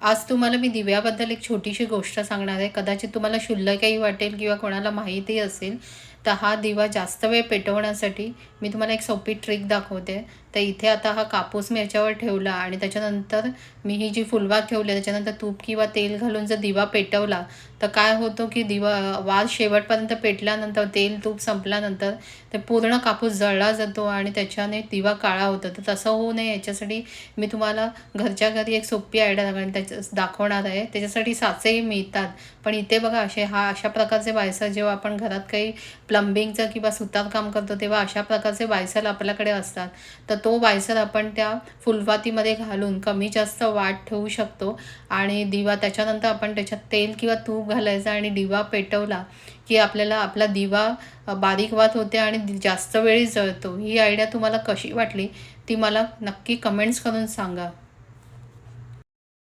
आज तुम्हाला मी दिव्याबद्दल एक छोटीशी गोष्ट सांगणार आहे. कदाचित तुम्हाला क्षुल्लकही वाटेल किंवा कोणाला माहिती असेल. तर हा दिवा जास्त वेळ पेटवण्यासाठी मी तुम्हाला एक सोपी ट्रिक दाखवते. तर इथे आता हा कापूस मी याच्यावर ठेवला आणि त्याच्यानंतर मी ही जी फुलवात ठेवली त्याच्यानंतर तूप किंवा तेल घालून जर दिवा पेटवला, तर काय होतं की वाज शेवटपर्यंत पेटल्यानंतर तेल तूप संपल्यानंतर ते पूर्ण कापूस जळला जातो आणि त्याच्याने दिवा काळा होतो. तर तसं होऊ नये याच्यासाठी मी तुम्हाला घरच्या घरी एक सोपी आयडिया दाखवणार आहे. त्याच्यासाठी साचेही मिळतात. पण इथे बघा अशा प्रकारचे बायसर जेव्हा आपण घरात काही प्लंबिंगचं किंवा सुतारकाम करतो तेव्हा अशा प्रकारचे बायसर आपल्याकडे असतात. तर तो बायसर आपण त्या फुलवातीमध्ये घालून कमी जास्त वाट ठेवू शकतो आणि दिवा त्याच्यानंतर आपण त्याच्यात तेल किंवा तूप घालायचं आणि दिवा पेटवला की आपला दिवा बारीक वात होते आणि जास्त वेळी जळतो. ही आयडिया तुम्हाला कशी वाटली ती मला नक्की कमेंट्स करून सांगा.